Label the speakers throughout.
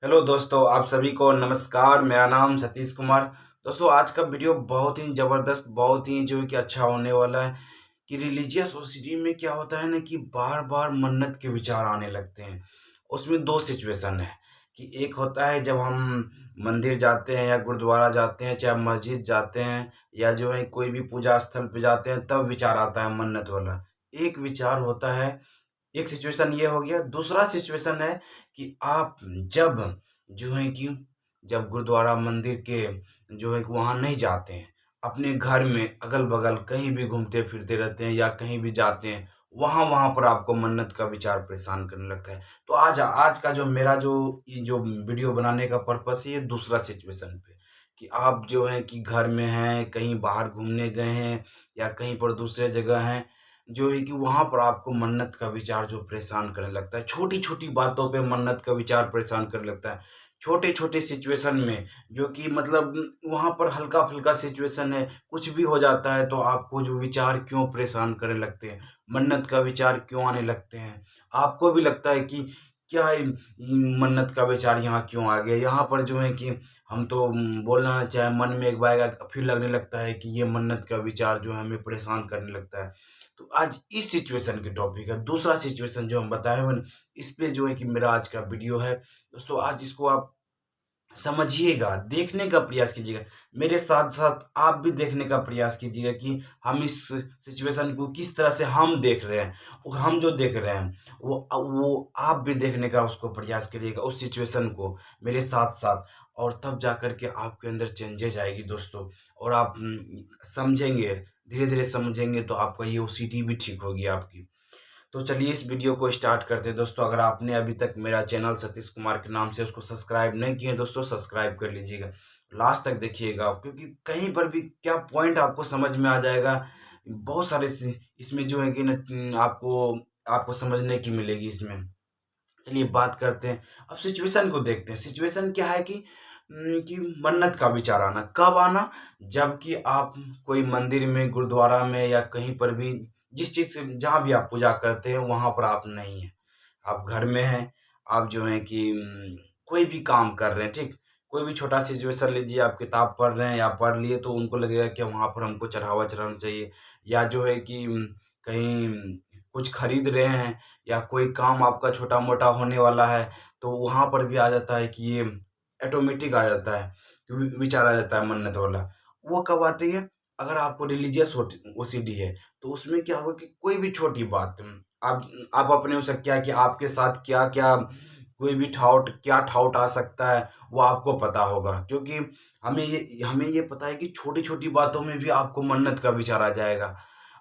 Speaker 1: Hello दोस्तों, आप सभी को नमस्कार। मेरा नाम सतीश कुमार। दोस्तों, आज का वीडियो बहुत ही ज़बरदस्त, बहुत ही जो है कि अच्छा होने वाला है कि रिलीजियस ओसिडी में क्या होता है ना कि बार-बार मन्नत के विचार आने लगते हैं। उसमें 2 सिचुएशन है कि एक होता है जब हम मंदिर जाते हैं या गुरुद्वारा जाते हैं, चाहे मस्जिद जाते हैं या जो है कोई भी पूजा स्थल पे जाते हैं, तब विचार आता है मन्नत वाला। एक विचार होता है, एक सिचुएशन ये हो गया। दूसरा सिचुएशन है कि आप जब जो है कि जब गुरुद्वारा मंदिर के जो है कि वहाँ नहीं जाते हैं, अपने घर में अगल-बगल कहीं भी घूमते-फिरते रहते हैं या कहीं भी जाते हैं, वहाँ पर आपको मन्नत का विचार परेशान करने लगता है। तो आज आज का जो मेरा जो ये जो वीडियो बनाने का पर्पस है, ये दूसरा सिचुएशन पे कि आप जो है कि घर में हैं, कहीं बाहर घूमने गए हैं या कहीं पर दूसरे जगह हैं, जो है कि वहाँ पर आपको मन्नत का विचार जो परेशान करने लगता है। छोटी-छोटी बातों पे मन्नत का विचार परेशान करने लगता है। छोटे-छोटे सिचुएशन में जो कि मतलब वहाँ पर हल्का-फुल्का सिचुएशन है, कुछ भी हो जाता है तो आपको जो विचार क्यों परेशान करने लगते हैं, मन्नत का विचार क्यों आने लगते हैं। आपको भी लगता है कि क्या मन्नत का विचार यहाँ क्यों आ गया? यहाँ पर जो है कि हम तो बोलना चाहे मन में एक बार आएगा, फिर लगने लगता है कि ये मन्नत का विचार जो है हमें परेशान करने लगता है। तो आज इस सिचुएशन के टॉपिक है, दूसरा सिचुएशन जो हम बताए हुए न, इस पे जो है कि मेरा आज का वीडियो है। दोस्तों, आज इसको आप समझिएगा, देखने का प्रयास कीजिएगा। मेरे साथ-साथ आप भी देखने का प्रयास कीजिएगा कि हम इस सिचुएशन को किस तरह से हम देख रहे हैं। हम जो देख रहे हैं, वो आप भी देखने का उसको प्रयास करिएगा, उस सिचुएशन को मेरे साथ-साथ, और तब जाकर के आपके अंदर चेंजेज़ आएगी दोस्तों। और आप समझेंगे, धीरे-धीरे समझेंगे तो आपका ये ओसीडी भी ठीक होगी आपकी। तो चलिए इस वीडियो को स्टार्ट करते हैं दोस्तों। अगर आपने अभी तक मेरा चैनल सतीश कुमार के नाम से उसको सब्सक्राइब नहीं किए हैं दोस्तों, सब्सक्राइब कर लीजिएगा। लास्ट तक देखिएगा क्योंकि कहीं पर भी क्या पॉइंट आपको समझ में आ जाएगा। बहुत सारे इसमें जो है कि न आपको आपको समझने की मिलेगी इसमें। चलिए बात करते हैं। अब सिचुएशन को देखते हैं। सिचुएशन क्या है कि मन्नत का विचार आना। कब आना? जबकि आप कोई मंदिर में, गुरुद्वारा में या कहीं पर भी जिस चीज़ से जहाँ भी आप पूजा करते हैं, वहाँ पर आप नहीं हैं। आप घर में हैं, आप जो हैं कि कोई भी काम कर रहे हैं, ठीक? कोई भी छोटा सिचुएशन लीजिए, आप किताब पढ़ रहे हैं या पढ़ लिए तो उनको लगेगा कि वहाँ पर हमको चढ़ावा चढ़ाना चाहिए, या जो है कि कहीं कुछ खरीद रहे हैं या कोई काम आपका छोटा-मोटा होने वाला है, तो वहाँ पर भी आ जाता है कि ये ऑटोमेटिक आ जाता है, कि विचार आ जाता है मन्नत वाला। वो कब आती है? अगर आपको रिलीजियस ओसीडी है, तो उसमें क्या होगा कि कोई भी छोटी बात आप अपने से क्या कि आपके साथ क्या-क्या कोई भी क्या ठाउट आ सकता है, वो आपको पता होगा। क्योंकि हमें ये पता है कि छोटी-छोटी बातों में भी आपको मन्नत का विचार आ जाएगा।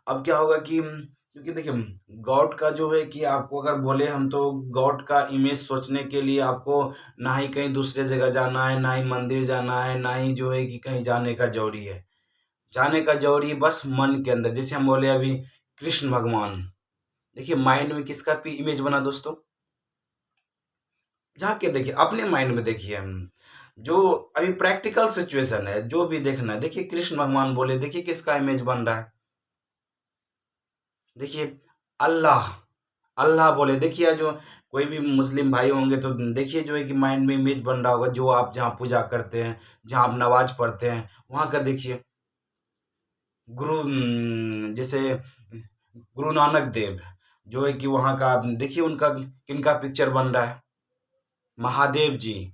Speaker 1: अब क्या होगा कि क्योंकि देखिए गॉड का जो है कि आपको अगर बोले हम, तो गॉड का इमेज सोचने के लिए आपको ना ही कहीं दूसरे जगह जाना है, ना ही मंदिर जाना है, ना ही जो है कि कहीं जाने का ज़रूरी है। जाने का ज़रूरी बस मन के अंदर। जैसे हम बोले अभी कृष्ण भगवान, देखिए माइंड में किसका इमेज बना दोस्तों? झाँक के देखिए, अपने माइंड में देखिए जो अभी प्रैक्टिकल सिचुएशन है, जो भी देखना है, देखिए कृष्ण भगवान बोले, देखिए किसका इमेज बन रहा है? देखिए अल्लाह, अल्लाह बोले, देखिए जो कोई भी मुस्लिम भाई होंगे तो देखिए जो है कि माइंड में इमेज बन रहा होगा, जो आप जहाँ पूजा करते हैं, जहाँ आप नमाज़ पढ़ते हैं, वहाँ का देखिए। जैसे गुरु नानक देव, जो है कि वहाँ का आप देखिए उनका किनका पिक्चर बन रहा है? महादेव जी,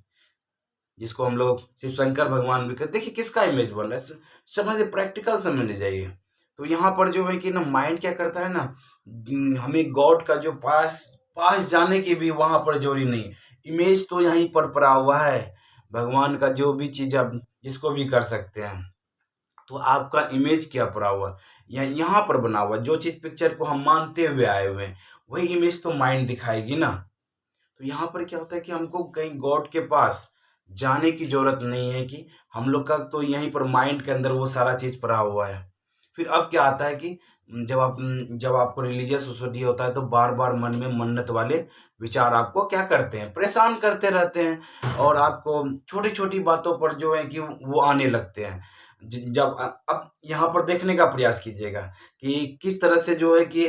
Speaker 1: जिसको हम लोग शिव शंकर भगवान भी कहते, देखिए किसका इमेज बन रहा है। समझिए, प्रैक्टिकल समझने जाइए। तो यहाँ पर जो है कि ना माइंड क्या करता है ना, हमें गॉड का जो पास पास जाने की भी वहाँ पर जरूरी नहीं, इमेज तो यहीं पर पड़ा हुआ है। भगवान का जो भी चीज़ आप जिसको भी कर सकते हैं, तो आपका इमेज क्या पड़ा हुआ या यहाँ पर बना हुआ, जो चीज़ पिक्चर को हम मानते हुए आए हुए हैं, वही इमेज तो माइंड दिखाएगी ना। तो यहाँ पर क्या होता है कि हमको कहीं गॉड के पास जाने की ज़रूरत नहीं है, कि हम लोग का तो यहीं पर माइंड के अंदर वो सारा चीज़ पड़ा हुआ है। फिर अब क्या आता है कि जब आपको रिलीजियस ओसिडी होता है, तो बार-बार मन में मन्नत वाले विचार आपको क्या करते हैं, परेशान करते रहते हैं, और आपको छोटी-छोटी बातों पर जो है कि वो आने लगते हैं। ज जब अब यहाँ पर देखने का प्रयास कीजिएगा कि किस तरह से जो है कि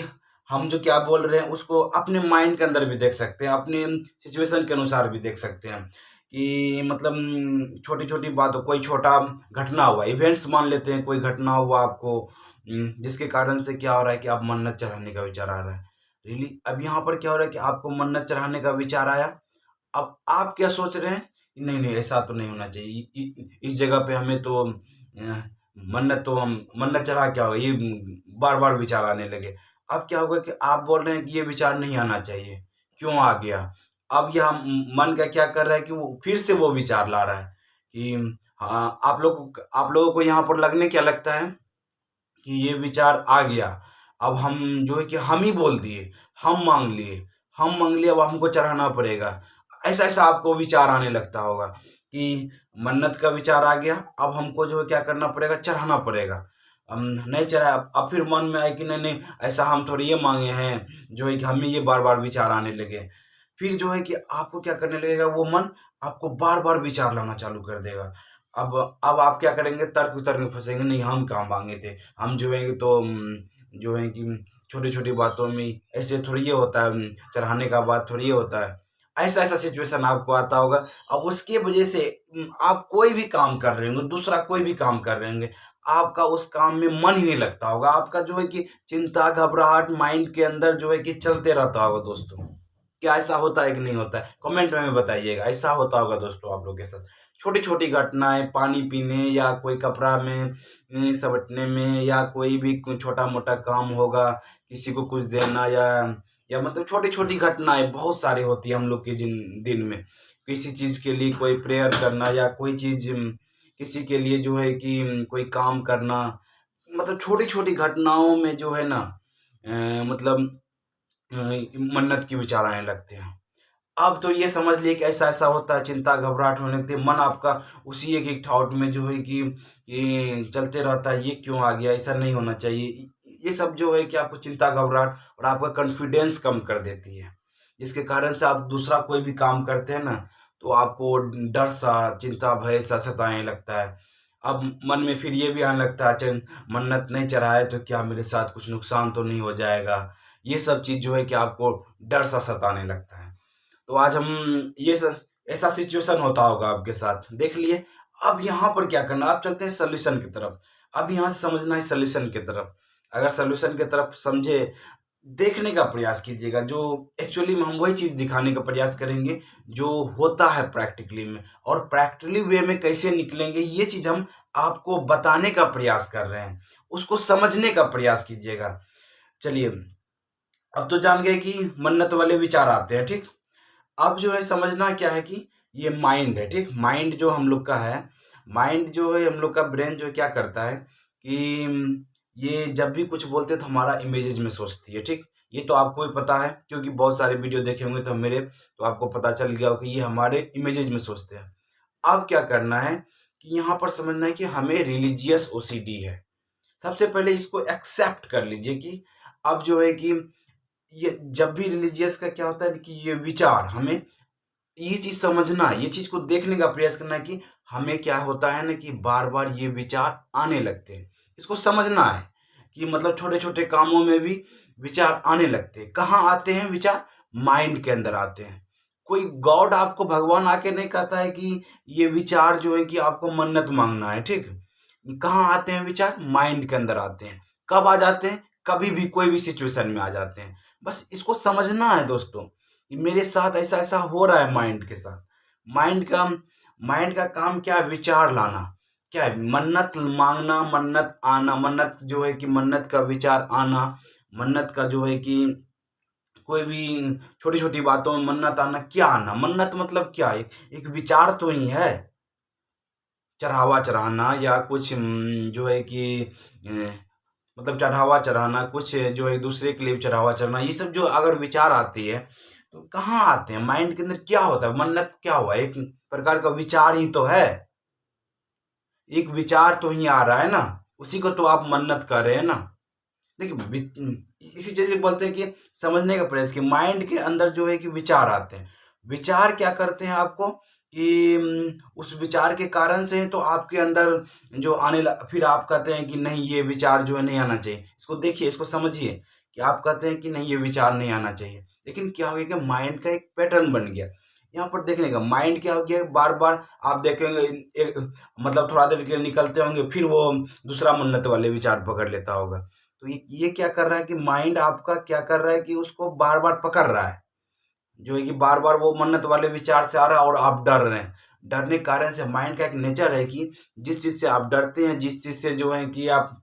Speaker 1: हम जो क्या बोल रहे हैं उसको अपने माइंड के अंदर भी देख सकते हैं, अपने सिचुएशन के अनुसार भी देख सकते हैं। कि मतलब छोटी छोटी बातों, कोई छोटा घटना हुआ, इवेंट्स मान लेते हैं, कोई घटना हुआ आपको जिसके कारण से क्या हो रहा है कि आप मन्नत चढ़ाने का विचार आ रहा है। रियली अब यहाँ पर क्या हो रहा है कि आपको मन्नत चढ़ाने का विचार आया। अब आप क्या सोच रहे हैं कि नहीं नहीं ऐसा तो नहीं होना चाहिए, इस जगह पे हमें तो मन्नत तो हम मन्नत चढ़ा क्या होगा, ये बार बार विचार आने लगे। अब क्या होगा कि आप बोल रहे हैं कि ये विचार नहीं आना चाहिए, क्यों आ गया? अब यह मन का क्या कर रहा है कि वो फिर से वो विचार ला रहा है कि हाँ, आप लोगों को यहाँ पर लगने क्या लगता है कि ये विचार आ गया। अब हम जो है कि हम ही बोल दिए, हम मांग लिए, अब हमको चढ़ाना पड़ेगा। ऐसा ऐसा आपको विचार आने लगता होगा कि मन्नत का विचार आ गया, अब हमको जो है क्या करना पड़ेगा, चढ़ाना पड़ेगा। नहीं चढ़ाया, अब फिर मन में आया कि नहीं नहीं ऐसा हम थोड़ी ये मांगे हैं, जो है कि हमें ये बार बार विचार आने लगे। फिर जो है कि आपको क्या करने लगेगा, वो मन आपको बार बार विचार लाना चालू कर देगा। अब आप क्या करेंगे, तर्क वितर्क में फंसेंगे, नहीं हम कहाँ मांगे थे, हम जो है तो जो है कि छोटी छोटी बातों में ऐसे थोड़ी ये होता है, चढ़ाने का बात थोड़ी ये होता है। ऐसा ऐसा सिचुएशन आपको आता होगा। अब उसके वजह से आप कोई भी काम कर रहे होंगे, दूसरा कोई भी काम कर रहे होंगे, आपका उस काम में मन ही नहीं लगता होगा। आपका जो है कि चिंता घबराहट माइंड के अंदर जो है कि चलते रहता होगा। दोस्तों, क्या ऐसा होता है कि नहीं होता है? कमेंट में बताइएगा, ऐसा होता होगा दोस्तों आप लोग के साथ? छोटी छोटी घटनाएं, पानी पीने या कोई कपड़ा में समेटने में, या कोई भी छोटा मोटा काम होगा, किसी को कुछ देना, या मतलब छोटी छोटी घटनाएं बहुत सारी होती है हम लोग के दिन में। किसी चीज के लिए कोई प्रेयर करना, या कोई चीज किसी के लिए जो है कि कोई काम करना, मतलब छोटी छोटी घटनाओं में जो है ना मतलब मन्नत के विचार आने लगते हैं। अब तो ये समझ लिए कि ऐसा ऐसा होता है, चिंता घबराहट होने लगती है, मन आपका उसी एक एक थॉट में जो है कि ये चलते रहता है, ये क्यों आ गया, ऐसा नहीं होना चाहिए। ये सब जो है कि आपको चिंता घबराहट और आपका कॉन्फिडेंस कम कर देती है, जिसके कारण से आप दूसरा कोई भी काम करते हैं ना, तो आपको डर सा, चिंता भय सा सताने लगता है। अब मन में फिर ये भी आने लगता है, चल मन्नत नहीं चढ़ाए तो क्या मेरे साथ कुछ नुकसान तो नहीं हो जाएगा। ये सब चीज़ जो है कि आपको डर सा सताने लगता है। तो आज हम ऐसा सिचुएशन होता होगा आपके साथ, देख लिए। अब यहाँ पर क्या करना, आप चलते हैं सोल्यूशन की तरफ। अब यहाँ से समझना है सोल्यूशन की तरफ। अगर सोल्यूशन की तरफ समझे, देखने का प्रयास कीजिएगा, जो एक्चुअली में हम वही चीज़ दिखाने का प्रयास करेंगे जो होता है प्रैक्टिकली में, और प्रैक्टिकली वे में कैसे निकलेंगे ये चीज़ हम आपको बताने का प्रयास कर रहे हैं। उसको समझने का प्रयास कीजिएगा। चलिए, अब तो जान गए कि मन्नत वाले विचार आते हैं, ठीक। अब जो है समझना क्या है कि ये माइंड है, ठीक। माइंड जो हम लोग का है, माइंड जो है हम लोग का ब्रेन जो है क्या करता है कि ये जब भी कुछ बोलते हैं तो हमारा इमेजेस में सोचती है, ठीक। ये तो आपको भी पता है, क्योंकि बहुत सारे वीडियो देखे होंगे तो मेरे, तो आपको पता चल गया हो कि ये हमारे इमेजेस में सोचते हैं। अब क्या करना है कि यहाँ पर समझना है कि हमें रिलीजियस ओसीडी है। सबसे पहले इसको एक्सेप्ट कर लीजिए कि अब जो है कि ये जब भी रिलीजियस का क्या होता है कि ये विचार, हमें ये चीज समझना है, ये चीज को देखने का प्रयास करना है कि हमें क्या होता है ना कि बार बार ये विचार आने लगते हैं। इसको समझना है कि मतलब छोटे छोटे कामों में भी विचार आने लगते हैं। कहाँ आते हैं विचार? माइंड के अंदर आते हैं। कोई गॉड, आपको भगवान आके नहीं कहता है कि ये विचार जो है कि आपको मन्नत मांगना है, ठीक। कहाँ आते हैं विचार? माइंड के अंदर आते हैं। कब आ जाते हैं? कभी भी कोई भी सिचुएशन में आ जाते हैं। बस इसको समझना है दोस्तों कि मेरे साथ ऐसा ऐसा हो रहा है माइंड के साथ। माइंड का काम क्या है? विचार लाना। क्या है? मन्नत मांगना, मन्नत आना। मन्नत जो है कि मन्नत का विचार आना, मन्नत का जो है कि कोई भी छोटी छोटी बातों में मन्नत आना। क्या आना? मन्नत मतलब क्या? एक विचार तो ही है। चढ़ावा चढ़ाना, या कुछ जो है कि मतलब चढ़ावा चढ़ाना, कुछ जो है दूसरे के लिए चढ़ावा चढ़ाना, ये सब जो अगर विचार आती है तो कहाँ आते हैं? माइंड के अंदर क्या होता है? मन्नत क्या हुआ? एक प्रकार का विचार ही तो है। एक विचार तो ही आ रहा है ना, उसी को तो आप मन्नत कर रहे हैं ना। देखिए, इसी चीज बोलते हैं कि समझने का प्रयास, कि माइंड के अंदर जो है कि विचार आते हैं। विचार क्या करते हैं आपको कि उस विचार के कारण से तो आपके अंदर जो फिर आप कहते हैं कि नहीं ये विचार जो है नहीं आना चाहिए। इसको देखिए, इसको समझिए कि आप कहते हैं कि नहीं ये विचार नहीं आना चाहिए, लेकिन क्या हो गया कि माइंड का एक पैटर्न बन गया। यहाँ पर देखने का माइंड क्या हो गया, बार बार आप देखेंगे मतलब थोड़ा देर के लिए निकलते होंगे, फिर वो दूसरा मन्नत वाले विचार पकड़ लेता होगा। तो ये क्या कर रहा है कि माइंड आपका क्या कर रहा है कि उसको बार बार पकड़ रहा है, जो है कि बार बार वो मन्नत वाले विचार से आ रहा है और आप डर रहे हैं। डरने के कारण से माइंड का एक नेचर है कि जिस चीज से आप डरते हैं, जिस चीज से जो है कि आप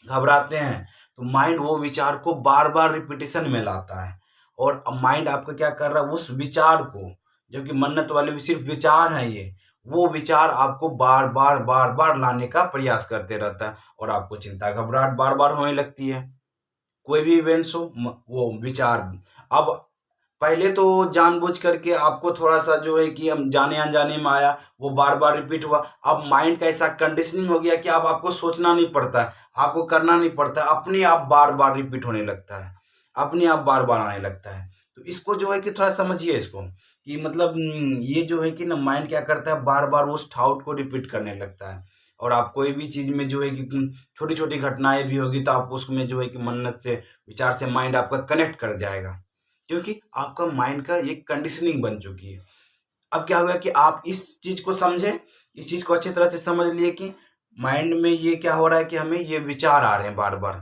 Speaker 1: घबराते हैं, तो माइंड वो विचार को बार बार रिपीटेशन में लाता है। और माइंड आपका क्या कर रहा है, उस विचार को, जो कि मन्नत वाले भी सिर्फ विचार हैं ये, वो विचार आपको बार बार बार बार लाने का प्रयास करते रहता है और आपको चिंता घबराहट बार बार होने लगती है। कोई भी इवेंट्स हो, वो विचार अब पहले तो जानबूझ करके आपको थोड़ा-सा जो है कि हम जाने-अनजाने में आया, वो बार-बार रिपीट हुआ। अब माइंड का ऐसा कंडीशनिंग हो गया कि अब आपको सोचना नहीं पड़ता है, आपको करना नहीं पड़ता है, अपने आप बार-बार रिपीट होने लगता है, अपने आप बार-बार आने लगता है। तो इसको जो है कि थोड़ा समझिए इसको, कि मतलब ये जो है कि ना माइंड क्या करता है, बार-बार उस थॉट को रिपीट करने लगता है। और आप कोई भी चीज़ में जो है कि छोटी-छोटी घटनाएँ भी होगी, तो आप उसमें जो है कि मन्नत से, विचार से माइंड आपका कनेक्ट कर जाएगा। क्योंकि आपका माइंड का एक कंडीशनिंग बन चुकी है। अब क्या होगा कि आप इस चीज़ को समझें, इस चीज़ को अच्छी तरह से समझ लिए कि माइंड में ये क्या हो रहा है कि हमें ये विचार आ रहे हैं बार-बार।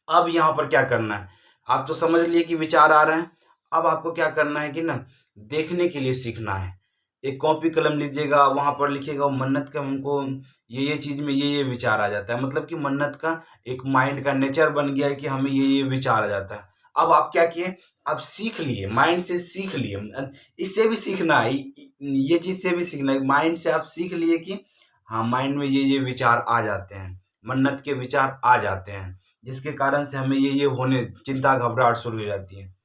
Speaker 1: अब यहाँ पर क्या करना है, आप तो समझ लिए कि विचार आ रहे हैं, अब आपको क्या करना है कि ना देखने के लिए सीखना है। एक कॉपी कलम लीजिएगा, वहाँ पर लिखिएगा मन्नत का हमको ये चीज़ में ये विचार आ जाता है। मतलब कि मन्नत का एक माइंड का नेचर बन गया है कि हमें ये विचार आ जाता है। अब आप क्या किए, आप सीख लिए, माइंड से सीख लिए। इससे भी सीखना है, ये चीज़ से भी सीखना है। माइंड से आप सीख लिए कि हाँ, माइंड में ये विचार आ जाते हैं, मन्नत के विचार आ जाते हैं, जिसके कारण से हमें ये होने चिंता घबराहट शुरू हो जाती है।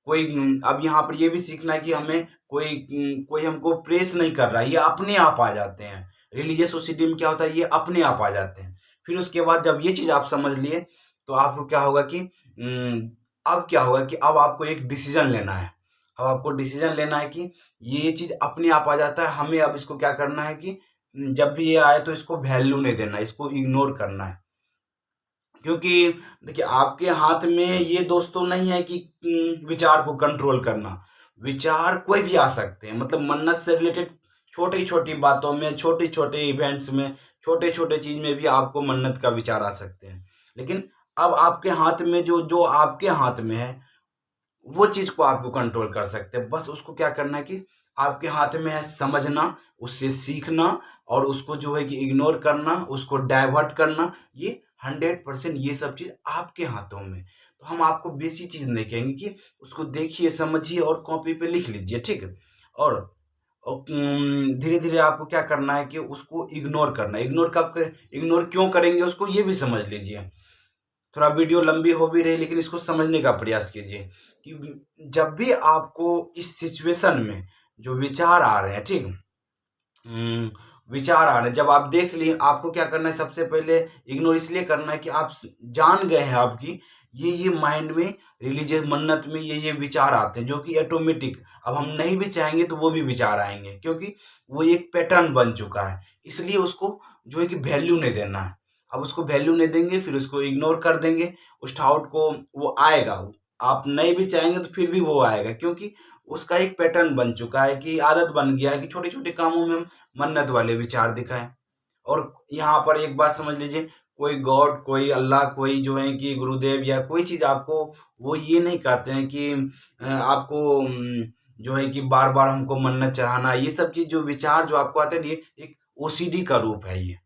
Speaker 1: कोई अब यहाँ पर ये भी सीखना है कि हमें कोई हमको प्रेस नहीं कर रहा है, ये अपने आप आ जाते हैं। रिलीजियस सोसाइटी में क्या होता है, ये अपने आप आ जाते हैं। फिर उसके बाद जब ये चीज़ आप समझ लिए, तो आपको क्या होगा कि अब क्या होगा कि अब आपको एक डिसीजन लेना है। अब आपको डिसीजन लेना है कि ये चीज़ अपने आप आ जाता है, हमें अब इसको क्या करना है कि जब भी ये आए तो इसको वैल्यू नहीं देना है, इसको इग्नोर करना है। क्योंकि देखिए आपके हाथ में ये दोस्तों नहीं है कि विचार को कंट्रोल करना। विचार कोई भी आ सकते हैं, मतलब मन्नत से रिलेटेड छोटी-छोटी बातों में, छोटे-छोटे इवेंट्स में, छोटे-छोटे चीज़ में भी आपको मन्नत का विचार आ सकते हैं। लेकिन अब आपके हाथ में जो जो आपके हाथ में है, वो चीज़ को आपको कंट्रोल कर सकते हैं। बस उसको क्या करना है कि आपके हाथ में है समझना, उससे सीखना और उसको जो है कि इग्नोर करना, उसको डाइवर्ट करना, ये 100% ये सब चीज़ आपके हाथों में। तो हम आपको बेसिक चीज़ नहीं कहेंगे कि उसको देखिए, समझिए और कॉपी पे लिख लीजिए, ठीक है? और धीरे-धीरे आपको क्या करना है कि उसको इग्नोर करना है। इग्नोर क्यों करेंगे उसको, ये भी समझ लीजिए। थोड़ा वीडियो लंबी हो भी रही, लेकिन इसको समझने का प्रयास कीजिए कि जब भी आपको इस सिचुएशन में जो विचार आ रहे हैं, ठीक? विचार आ रहे हैं, जब आप देख लिए, आपको क्या करना है, सबसे पहले इग्नोर इसलिए करना है कि आप जान गए हैं आपकी ये माइंड में, रिलीजियस मन्नत में ये विचार आते हैं, जो कि ऑटोमेटिक, अब हम नहीं भी चाहेंगे तो वो भी विचार आएंगे, क्योंकि वो एक पैटर्न बन चुका है। इसलिए उसको जो है कि वैल्यू नहीं देना है। अब उसको वैल्यू नहीं देंगे, फिर उसको इग्नोर कर देंगे, उस डाउट को, वो आएगा। आप नहीं भी चाहेंगे तो फिर भी वो आएगा, क्योंकि उसका एक पैटर्न बन चुका है, कि आदत बन गया है कि छोटे-छोटे कामों में हम मन्नत वाले विचार दिखाएँ। और यहाँ पर एक बात समझ लीजिए, कोई गॉड, कोई अल्लाह, कोई जो है कि गुरुदेव या कोई चीज़ आपको वो ये नहीं कहते हैं कि आपको जो है कि बार-बार हमको मन्नत चढ़ाना, ये सब चीज़ जो विचार जो आपको आते हैं, ये एक ओसीडी का रूप है ये।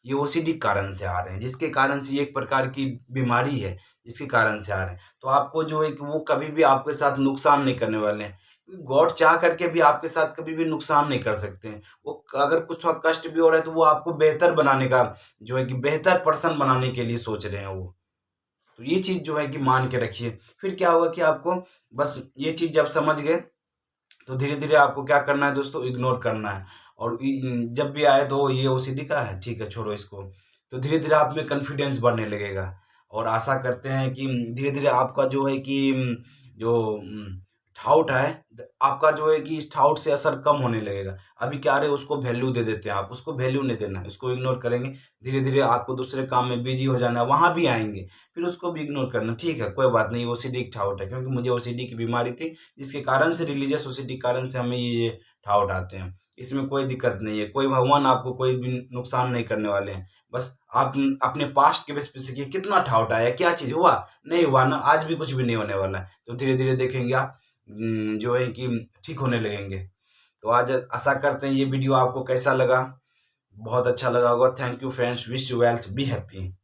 Speaker 1: ये ओसीडी कारण से आ रहे हैं, जिसके कारण से ये एक प्रकार की बीमारी है, जिसके कारण से आ रहे हैं। तो आपको जो है कि वो कभी भी आपके साथ नुकसान नहीं करने वाले हैं। गॉड चाह करके भी आपके साथ कभी भी नुकसान नहीं कर सकते हैं। वो अगर कुछ थोड़ा कष्ट भी हो रहा है, तो वो आपको बेहतर बनाने का, जो है कि बेहतर पर्सन बनाने के लिए सोच रहे हैं वो। तो ये चीज़ जो है कि मान के रखिए। फिर क्या होगा कि आपको बस ये चीज़ जब समझ गए, तो धीरे-धीरे आपको क्या करना है दोस्तों, इग्नोर करना है। और जब भी आए तो ये ओसीडी का है, ठीक है, छोड़ो इसको। तो धीरे-धीरे आप में कॉन्फिडेंस बढ़ने लगेगा और आशा करते हैं कि धीरे-धीरे आपका जो है कि जो ठाउट है, आपका जो है कि इस ठाउट से असर कम होने लगेगा। अभी क्या रहे उसको वैल्यू दे देते हैं आप, उसको वैल्यू नहीं देना है, उसको इग्नोर करेंगे। धीरे-धीरे आपको दूसरे काम में बिज़ी हो जाना है, वहाँ भी आएँगे, फिर उसको भी इग्नोर करना। ठीक है, कोई बात नहीं, ओसीडी एक ठाउट है, क्योंकि मुझे ओसीडी की बीमारी थी, जिसके कारण से रिलीजियस ओसीडी के कारण से हमें ये ठाउट आते हैं। इसमें कोई दिक्कत नहीं है, कोई भगवान आपको कोई भी नुकसान नहीं करने वाले हैं। बस आप अपने पास्ट के बेस पे सीखिए, कितना ठाउट आया, क्या चीज़ हुआ? नहीं हुआ ना, आज भी कुछ भी नहीं होने वाला है। तो धीरे-धीरे देखेंगे आप जो है कि ठीक होने लगेंगे। तो आज आशा करते हैं ये वीडियो आपको कैसा लगा? बहुत अच्छा लगा होगा। Thank you friends, wish you wealth, be happy.